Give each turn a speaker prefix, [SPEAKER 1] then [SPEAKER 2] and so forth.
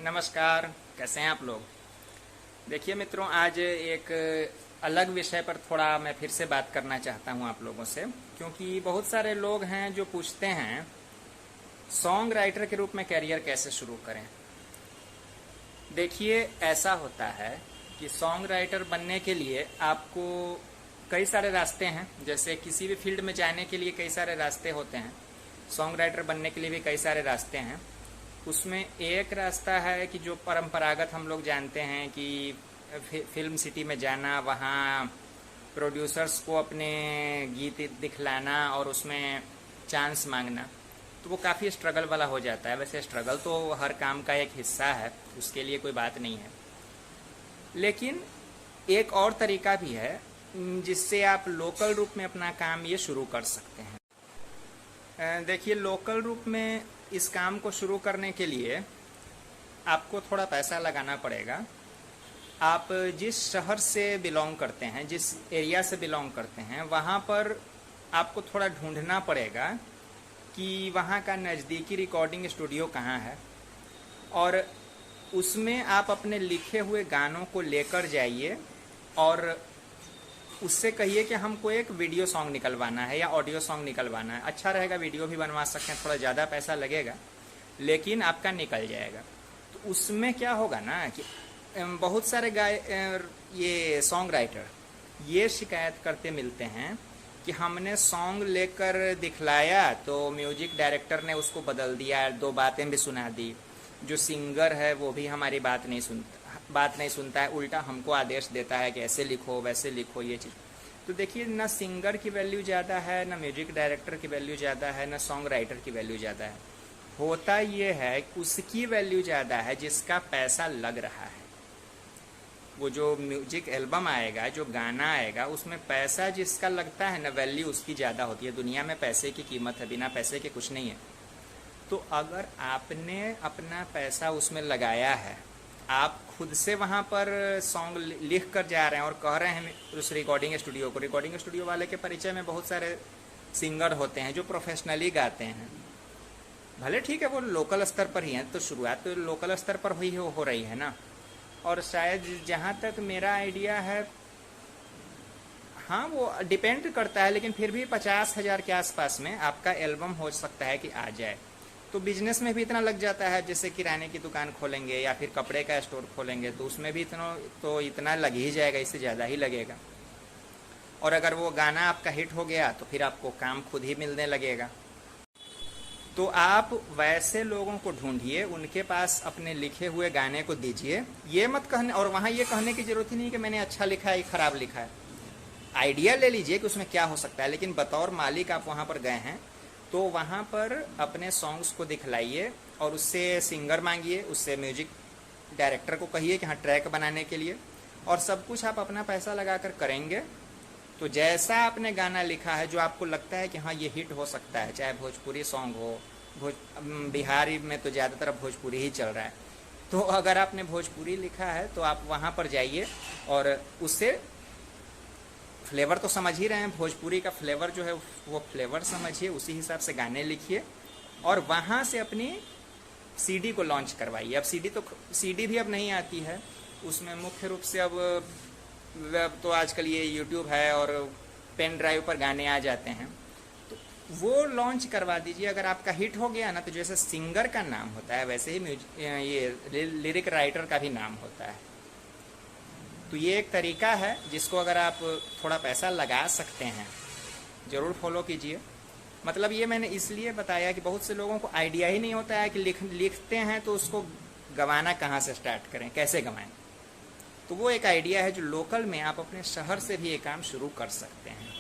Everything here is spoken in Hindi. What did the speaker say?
[SPEAKER 1] नमस्कार। कैसे हैं आप लोग। देखिए मित्रों, आज एक अलग विषय पर थोड़ा मैं फिर से बात करना चाहता हूं आप लोगों से, क्योंकि बहुत सारे लोग हैं जो पूछते हैं सॉन्ग राइटर के रूप में करियर कैसे शुरू करें। देखिए, ऐसा होता है कि सॉन्ग राइटर बनने के लिए आपको कई सारे रास्ते हैं। जैसे किसी भी फील्ड में जाने के लिए कई सारे रास्ते होते हैं, सॉन्ग राइटर बनने के लिए भी कई सारे रास्ते हैं। उसमें एक रास्ता है कि जो परंपरागत हम लोग जानते हैं कि फिल्म सिटी में जाना, वहाँ प्रोड्यूसर्स को अपने गीत दिखलाना और उसमें चांस मांगना, तो वो काफ़ी स्ट्रगल वाला हो जाता है। वैसे स्ट्रगल तो हर काम का एक हिस्सा है, उसके लिए कोई बात नहीं है। लेकिन एक और तरीका भी है जिससे आप लोकल रूप में अपना काम ये शुरू कर सकते हैं। देखिए, लोकल रूप में इस काम को शुरू करने के लिए आपको थोड़ा पैसा लगाना पड़ेगा। आप जिस शहर से बिलोंग करते हैं, जिस एरिया से बिलोंग करते हैं, वहाँ पर आपको थोड़ा ढूंढना पड़ेगा कि वहाँ का नज़दीकी रिकॉर्डिंग स्टूडियो कहाँ है, और उसमें आप अपने लिखे हुए गानों को लेकर जाइए और उससे कहिए कि हमको एक वीडियो सॉन्ग निकलवाना है या ऑडियो सॉन्ग निकलवाना है। अच्छा रहेगा, वीडियो भी बनवा सकते हैं, थोड़ा ज़्यादा पैसा लगेगा लेकिन आपका निकल जाएगा। तो उसमें क्या होगा ना कि बहुत सारे ये सॉन्ग राइटर ये शिकायत करते मिलते हैं कि हमने सॉन्ग लेकर दिखलाया तो म्यूजिक डायरेक्टर ने उसको बदल दिया, दो बातें भी सुना दी। जो सिंगर है वो भी हमारी बात नहीं सुनता है, उल्टा हमको आदेश देता है कि ऐसे लिखो वैसे लिखो ये चीज़। तो देखिए, ना सिंगर की वैल्यू ज़्यादा है, ना म्यूजिक डायरेक्टर की वैल्यू ज़्यादा है, ना सॉन्ग राइटर की वैल्यू ज़्यादा है। होता ये है उसकी वैल्यू ज़्यादा है जिसका पैसा लग रहा है। वो जो म्यूजिक एल्बम आएगा, जो गाना आएगा, उसमें पैसा जिसका लगता है ना, वैल्यू उसकी ज़्यादा होती है। दुनिया में पैसे की कीमत है, बिना पैसे के कुछ नहीं है। तो अगर आपने अपना पैसा उसमें लगाया है, आप खुद से वहाँ पर सॉन्ग लिख कर जा रहे हैं और कह रहे हैं उस रिकॉर्डिंग स्टूडियो को, रिकॉर्डिंग स्टूडियो वाले के परिचय में बहुत सारे सिंगर होते हैं जो प्रोफेशनली गाते हैं। भले ठीक है वो लोकल स्तर पर ही हैं, तो शुरुआत तो लोकल स्तर पर ही हो रही है ना। और शायद जहाँ तक मेरा आइडिया है, हाँ वो डिपेंड करता है, लेकिन फिर भी 50,000 के आसपास में आपका एल्बम हो सकता है कि आ जाए। तो बिजनेस में भी इतना लग जाता है, जैसे किराने की दुकान खोलेंगे या फिर कपड़े का स्टोर खोलेंगे तो उसमें भी इतना लग ही जाएगा, इससे ज़्यादा ही लगेगा। और अगर वो गाना आपका हिट हो गया तो फिर आपको काम खुद ही मिलने लगेगा। तो आप वैसे लोगों को ढूंढिए, उनके पास अपने लिखे हुए गाने को दीजिए। ये मत कहने, और वहाँ ये कहने की जरूरत ही नहीं कि मैंने अच्छा लिखा है खराब लिखा है। आइडिया ले लीजिए कि उसमें क्या हो सकता है, लेकिन बतौर मालिक आप वहाँ पर गए हैं तो वहाँ पर अपने सॉन्ग्स को दिखलाइए और उससे सिंगर मांगिए, उससे म्यूजिक डायरेक्टर को कहिए कि हाँ ट्रैक बनाने के लिए, और सब कुछ आप अपना पैसा लगाकर करेंगे तो जैसा आपने गाना लिखा है, जो आपको लगता है कि हाँ ये हिट हो सकता है, चाहे भोजपुरी सॉन्ग हो, बिहारी में तो ज़्यादातर भोजपुरी ही चल रहा है, तो अगर आपने भोजपुरी लिखा है तो आप वहाँ पर जाइए और उससे फ्लेवर तो समझ ही रहे हैं, भोजपुरी का फ्लेवर जो है वो फ्लेवर समझिए, उसी हिसाब से गाने लिखिए और वहाँ से अपनी सीडी को लॉन्च करवाइए। अब सीडी भी अब नहीं आती है, उसमें मुख्य रूप से अब तो आजकल ये यूट्यूब है और पेन ड्राइव पर गाने आ जाते हैं, तो वो लॉन्च करवा दीजिए। अगर आपका हिट हो गया ना, तो जैसे सिंगर का नाम होता है वैसे ही ये लिरिक राइटर का भी नाम होता है। तो ये एक तरीका है जिसको अगर आप थोड़ा पैसा लगा सकते हैं, ज़रूर फॉलो कीजिए। मतलब ये मैंने इसलिए बताया कि बहुत से लोगों को आइडिया ही नहीं होता है कि लिखते हैं तो उसको गवाना कहाँ से स्टार्ट करें, कैसे गवाएं। तो वो एक आइडिया है जो लोकल में आप अपने शहर से भी ये काम शुरू कर सकते हैं।